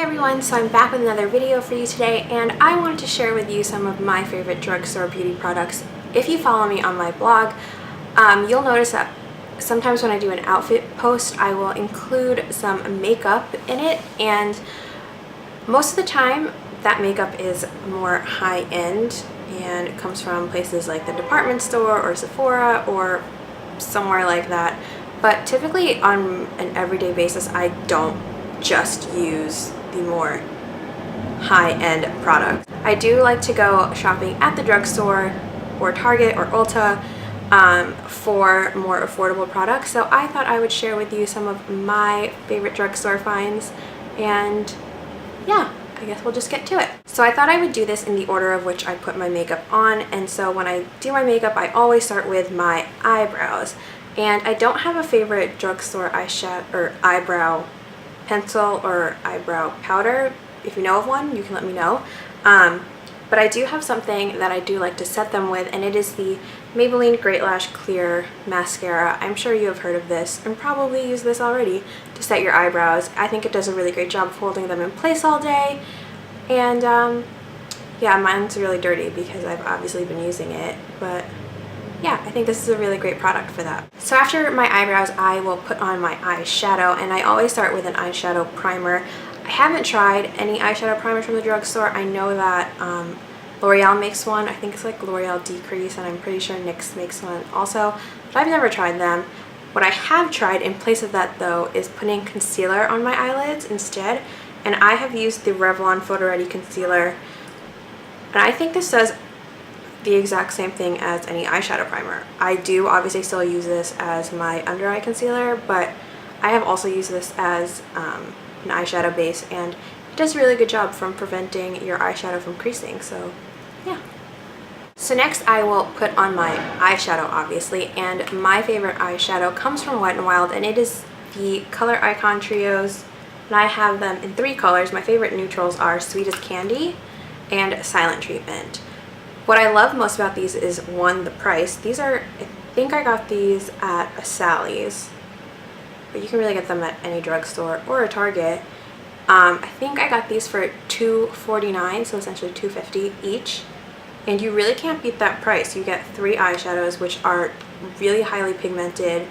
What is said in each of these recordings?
everyone, so I'm back with another video for you today, and I wanted to share with you some of my favorite drugstore beauty products. If you follow me on my blog, you'll notice that sometimes when I do an outfit post, I will include some makeup in it, and most of the time that makeup is more high-end and it comes from places like the department store or Sephora or somewhere like that. But typically on an everyday basis, I don't just use the more high-end products. I do like to go shopping at the drugstore or Target or Ulta for more affordable products, so I thought I would share with you some of my favorite drugstore finds, and yeah, I guess we'll just get to it. So I thought I would do this in the order of which I put my makeup on, and so when I do my makeup I always start with my eyebrows. And I don't have a favorite drugstore eyeshadow or eyebrow pencil or eyebrow powder. If you know of one, you can let me know. But I do have something that I do like to set them with, and it is the Maybelline Great Lash Clear Mascara. I'm sure you have heard of this and probably use this already to set your eyebrows. I think it does a really great job of holding them in place all day. And yeah, mine's really dirty because I've obviously been using it, but yeah, I think this is a really great product for that. So after my eyebrows, I will put on my eyeshadow, and I always start with an eyeshadow primer. I haven't tried any eyeshadow primers from the drugstore. I know that L'Oreal makes one. I think it's like L'Oreal Decrease, and I'm pretty sure NYX makes one also, but I've never tried them. What I have tried in place of that though is putting concealer on my eyelids instead, and I have used the Revlon PhotoReady concealer, and I think this does the exact same thing as any eyeshadow primer. I do obviously still use this as my under eye concealer, but I have also used this as an eyeshadow base, and it does a really good job from preventing your eyeshadow from creasing, so yeah. So next I will put on my eyeshadow obviously, and my favorite eyeshadow comes from Wet n Wild, and it is the Color Icon Trios, and I have them in 3 colors. My favorite neutrals are Sweet as Candy and Silent Treatment. What I love most about these is, one, the price. These are, I think I got these at a Sally's, but you can really get them at any drugstore or a Target. I think I got these for $2.49, so essentially $2.50 each, and you really can't beat that price. You get 3 eyeshadows which are really highly pigmented,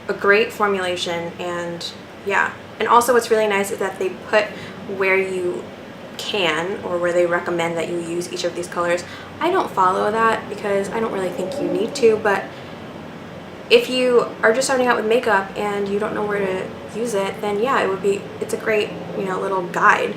a great formulation, and yeah. And also what's really nice is that they put where you can, or where they recommend that you use each of these colors. I don't follow that because I don't really think you need to, but if you are just starting out with makeup and you don't know where to use it, then yeah, it's a great, you know, little guide.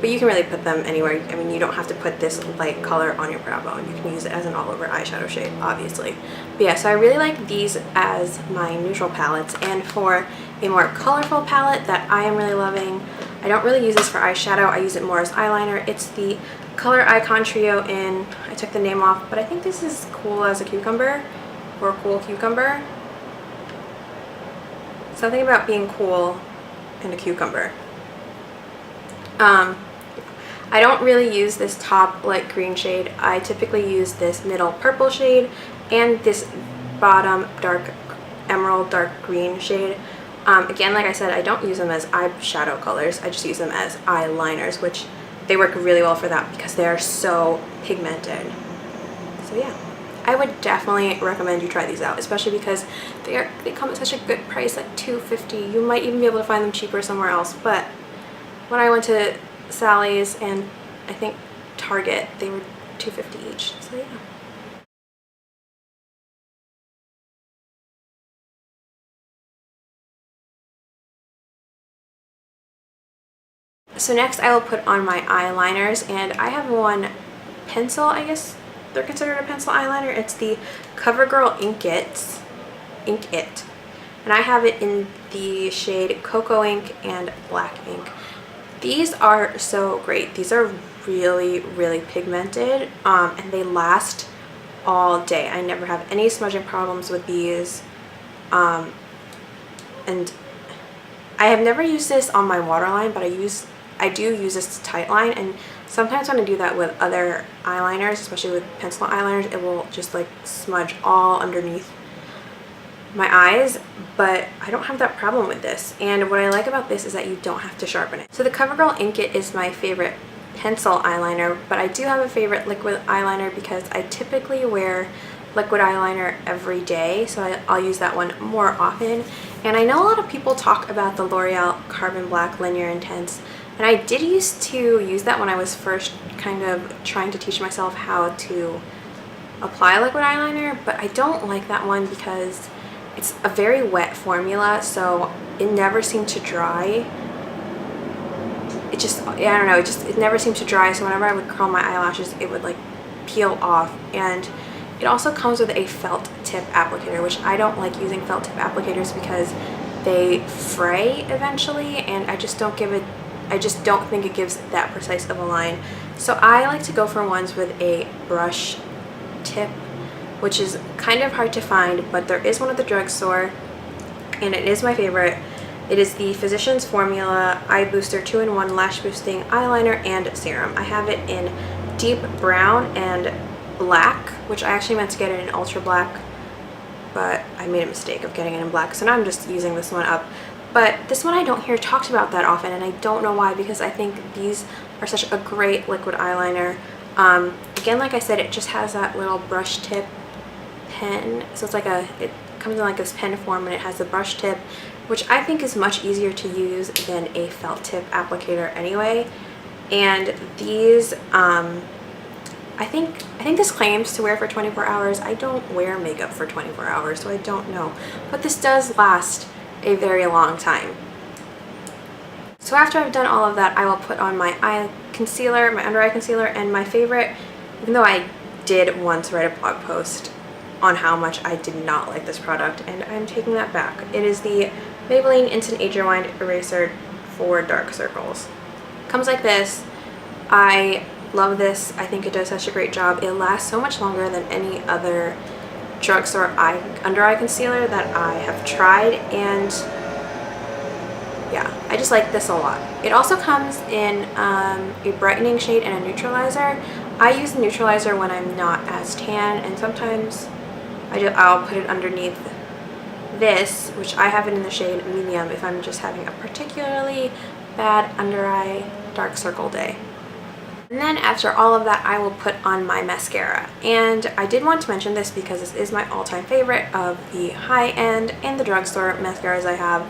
But you can really put them anywhere. I mean, you don't have to put this light color on your brow bone. You can use it as an all-over eyeshadow shade, obviously. But yeah, so I really like these as my neutral palettes, and for a more colorful palette that I am really loving, I don't really use this for eyeshadow, I use it more as eyeliner. It's the Color Icon Trio in, I took the name off, but I think this is Cool as a Cucumber, or Cool Cucumber. Something about being cool and a cucumber. I don't really use this top light green shade. I typically use this middle purple shade and this bottom dark emerald dark green shade. Again, like I said, I don't use them as eyeshadow colors. I just use them as eyeliners, which they work really well for that because they are so pigmented. So yeah, I would definitely recommend you try these out, especially because they come at such a good price at $2.50. You might even be able to find them cheaper somewhere else, but when I went to Sally's and I think Target, they were $2.50 each. So yeah. So next I will put on my eyeliners, and I have one pencil, I guess they're considered a pencil eyeliner. It's the CoverGirl Ink It, and I have it in the shade Cocoa Ink and Black Ink. These are so great. These are really, really pigmented, and they last all day. I never have any smudging problems with these, and I have never used this on my waterline, but I do use this to tightline, and sometimes when I do that with other eyeliners, especially with pencil eyeliners, it will just like smudge all underneath my eyes, but I don't have that problem with this. And what I like about this is that you don't have to sharpen it. So the CoverGirl Ink It is my favorite pencil eyeliner, but I do have a favorite liquid eyeliner because I typically wear liquid eyeliner every day, so I'll use that one more often. And I know a lot of people talk about the L'Oreal Carbon Black Linear Intense, and I did used to use that when I was first kind of trying to teach myself how to apply liquid eyeliner, but I don't like that one because it's a very wet formula, so it never seemed to dry. It just, I don't know, it never seemed to dry, so whenever I would curl my eyelashes, it would like peel off. And it also comes with a felt tip applicator, which I don't like using felt tip applicators because they fray eventually, and I just don't think it gives that precise of a line. So I like to go for ones with a brush tip, which is kind of hard to find, but there is one at the drugstore, and it is my favorite. It is the Physicians Formula Eye Booster 2-in-1 Lash Boosting Eyeliner and Serum. I have it in deep brown and black, which I actually meant to get it in ultra black, but I made a mistake of getting it in black, so now I'm just using this one up. But this one I don't hear talked about that often, and I don't know why, because I think these are such a great liquid eyeliner. Again, like I said, it just has that little brush tip pen, so it's like it comes in like this pen form, and it has the brush tip, which I think is much easier to use than a felt tip applicator anyway. And these, I think this claims to wear for 24 hours. I don't wear makeup for 24 hours, so I don't know. But this does last a very long time. So after I've done all of that, I will put on my eye concealer, my under eye concealer, and my favorite, even though I did once write a blog post on how much I did not like this product, and I'm taking that back. It is the Maybelline Instant Age Rewind Eraser for dark circles. Comes like this. I love this. I think it does such a great job. It lasts so much longer than any other drugstore under eye concealer that I have tried, and yeah, I just like this a lot. It also comes in a brightening shade and a neutralizer. I use the neutralizer when I'm not as tan, and sometimes I'll put it underneath this, which I have it in the shade medium if I'm just having a particularly bad under eye dark circle day. And then after all of that, I will put on my mascara. And I did want to mention this because this is my all-time favorite of the high-end and the drugstore mascaras I have.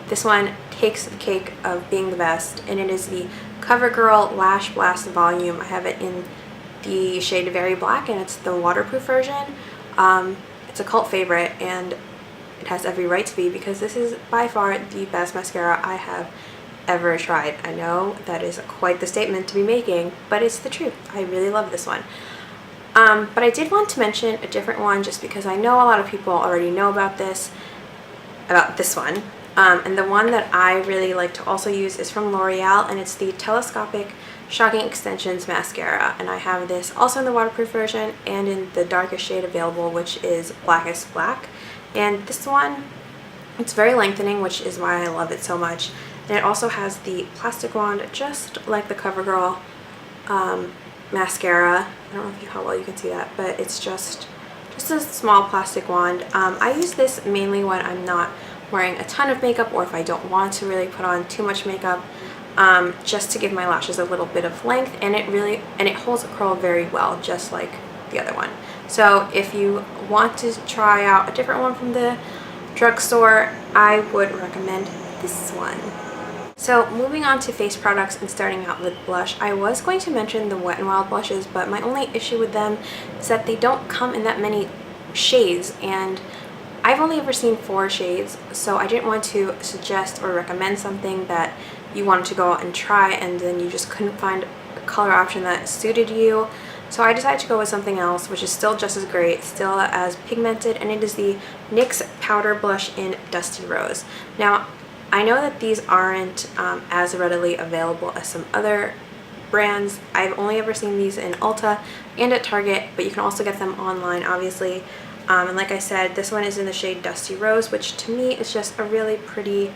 This one takes the cake of being the best, and it is the CoverGirl Lash Blast Volume. I have it in the shade Very Black, and it's the waterproof version. It's a cult favorite, and it has every right to be because this is by far the best mascara I have ever tried. I know that is quite the statement to be making, but it's the truth. I really love this one. But I did want to mention a different one just because I know a lot of people already know about this one. And the one that I really like to also use is from L'Oreal, and it's the Telescopic Shocking Extensions Mascara. And I have this also in the waterproof version and in the darkest shade available, which is Blackest Black. And this one, it's very lengthening, which is why I love it so much. And it also has the plastic wand, just like the CoverGirl mascara. I don't know how well you can see that, but it's just a small plastic wand. I use this mainly when I'm not wearing a ton of makeup, or if I don't want to really put on too much makeup, just to give my lashes a little bit of length, and it holds a curl very well, just like the other one. So if you want to try out a different one from the drugstore, I would recommend this one. So moving on to face products and starting out with blush, I was going to mention the Wet n Wild blushes, but my only issue with them is that they don't come in that many shades, and I've only ever seen 4 shades, so I didn't want to suggest or recommend something that you wanted to go out and try and then you just couldn't find a color option that suited you. So I decided to go with something else, which is still just as great, still as pigmented, and it is the NYX Powder Blush in Dusty Rose. Now, I know that these aren't as readily available as some other brands. I've only ever seen these in Ulta and at Target, but you can also get them online, obviously. And like I said, this one is in the shade Dusty Rose, which to me is just a really pretty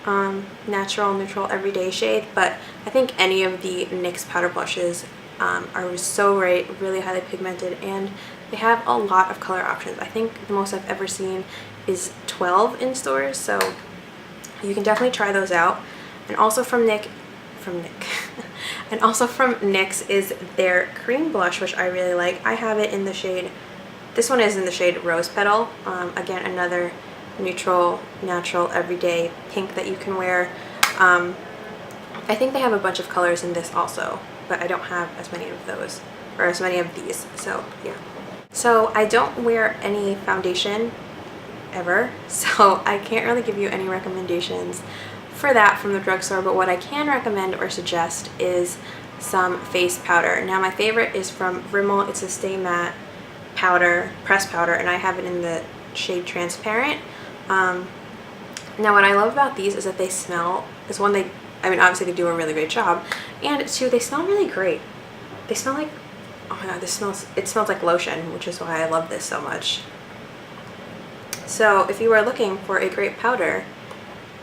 natural, neutral, everyday shade. But I think any of the NYX powder blushes are so great, really highly pigmented, and they have a lot of color options. I think the most I've ever seen is 12 in stores, so you can definitely try those out. And also from NYX and also from NYX is their cream blush, which I really like. I have it in the shade, this one is in the shade Rose Petal. Again, another neutral, natural, everyday pink that you can wear. I think they have a bunch of colors in this also, but I don't have as many of those, or as many of these, so yeah. So I don't wear any foundation ever, so I can't really give you any recommendations for that from the drugstore, but what I can recommend or suggest is some face powder. Now my favorite is from Rimmel. It's a Stay Matte powder, pressed powder, and I have it in the shade Transparent. Now what I love about these is that they smell, is one, they, I mean obviously they do a really great job, and two, they smell really great. They smell like, oh my god, it smells like lotion, which is why I love this so much. So if you are looking for a great powder,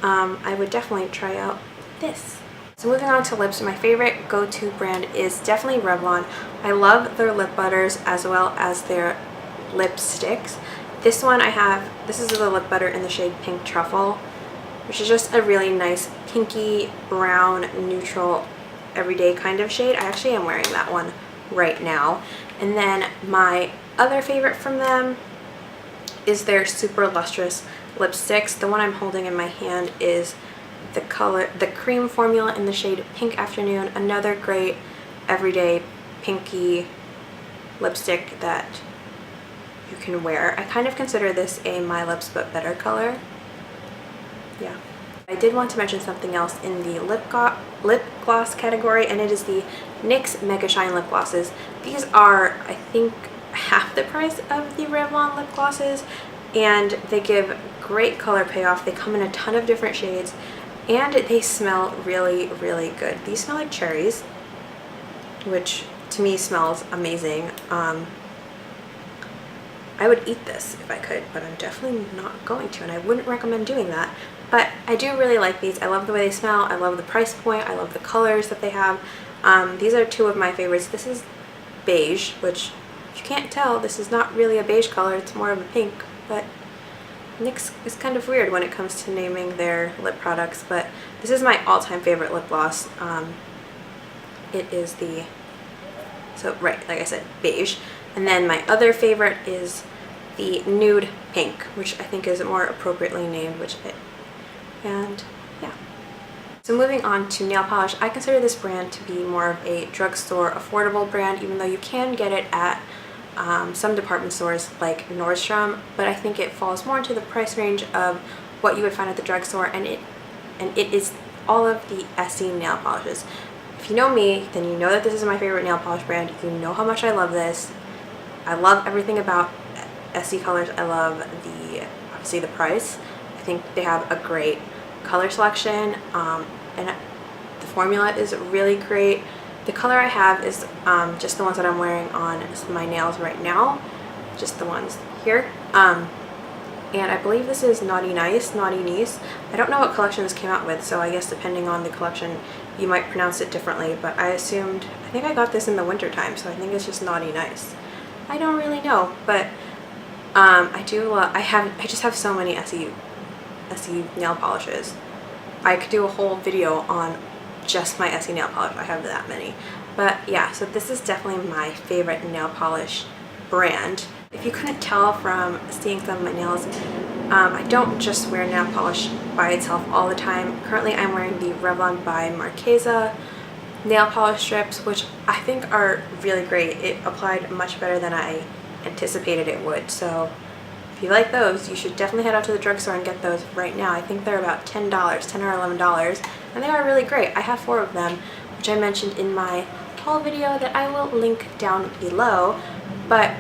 I would definitely try out this. So moving on to lips, my favorite go-to brand is definitely Revlon. I love their lip butters as well as their lipsticks. This one I have, this is the lip butter in the shade Pink Truffle, which is just a really nice pinky brown neutral everyday kind of shade. I actually am wearing that one right now. And then my other favorite from them is their Super Lustrous lipsticks. The one I'm holding in my hand is the cream formula in the shade Pink Afternoon. Another great everyday pinky lipstick that you can wear. I kind of consider this a My Lips But Better color. Yeah. I did want to mention something else in the lip gloss category, and it is the NYX Mega Shine lip glosses. These are, I think, half the price of the Revlon lip glosses, and they give great color payoff. They come in a ton of different shades, and they smell really, really good. These smell like cherries, which to me smells amazing. I would eat this if I could, but I'm definitely not going to, and I wouldn't recommend doing that. But I do really like these. I love the way they smell. I love the price point. I love the colors that they have. These are two of my favorites. This is beige, which if you can't tell, this is not really a beige color. It's more of a pink, but NYX is kind of weird when it comes to naming their lip products, but this is my all-time favorite lip gloss. It is the, so right, like I said, beige. And then my other favorite is the nude pink, which I think is more appropriately named, and yeah. So moving on to nail polish, I consider this brand to be more of a drugstore affordable brand, even though you can get it at some department stores like Nordstrom, but I think it falls more into the price range of what you would find at the drugstore, and it is all of the Essie nail polishes. If you know me, then you know that this is my favorite nail polish brand. You know how much I love this. I love everything about Essie colors. I love obviously the price. I think they have a great color selection, and the formula is really great. The color I have is just the ones that I'm wearing on my nails right now, just the ones here. And I believe this is Naughty Nice, Naughty Nice. I don't know what collection this came out with, so I guess depending on the collection you might pronounce it differently, but I think I got this in the winter time, so I think it's just Naughty Nice. I don't really know, but I just have so many Essie nail polishes. I could do a whole video on just my Essie nail polish. I have that many. But yeah, so this is definitely my favorite nail polish brand. If you couldn't tell from seeing some of my nails, I don't just wear nail polish by itself all the time. Currently I'm wearing the Revlon by Marquesa nail polish strips, which I think are really great. It applied much better than I anticipated it would. So if you like those, you should definitely head out to the drugstore and get those right now. I think they're about $10, $10 or $11, and they are really great. I have 4 of them, which I mentioned in my haul video that I will link down below. But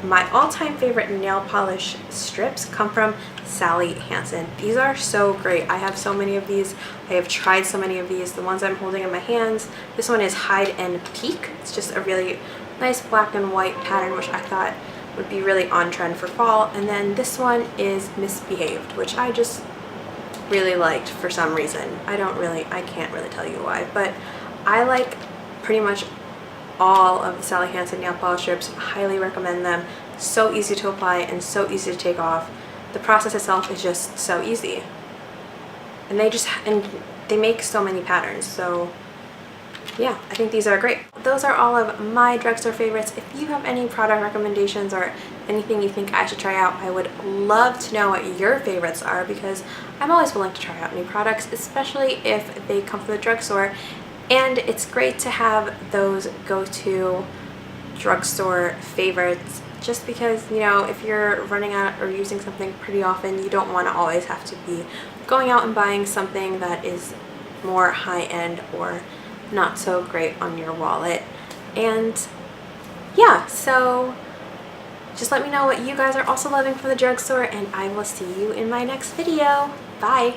my all-time favorite nail polish strips come from Sally Hansen. These are so great. I have so many of these. I have tried so many of these. The ones I'm holding in my hands, this one is Hide and Peak. It's just a really nice black and white pattern, which I thought would be really on trend for fall. And then this one is Misbehaved, which I just really liked for some reason. I can't really tell you why, but I like pretty much all of the Sally Hansen nail polish strips. Highly recommend them. So easy to apply and so easy to take off. the process itself is just so easy. And they make so many patterns, so yeah, I think these are great. Those are all of my drugstore favorites. If you have any product recommendations or anything you think I should try out, I would love to know what your favorites are, because I'm always willing to try out new products, especially if they come from the drugstore. And it's great to have those go-to drugstore favorites, just because, you know, if you're running out or using something pretty often, you don't want to always have to be going out and buying something that is more high-end or not so great on your wallet. And yeah, so just let me know what you guys are also loving from the drugstore, and I will see you in my next video. Bye!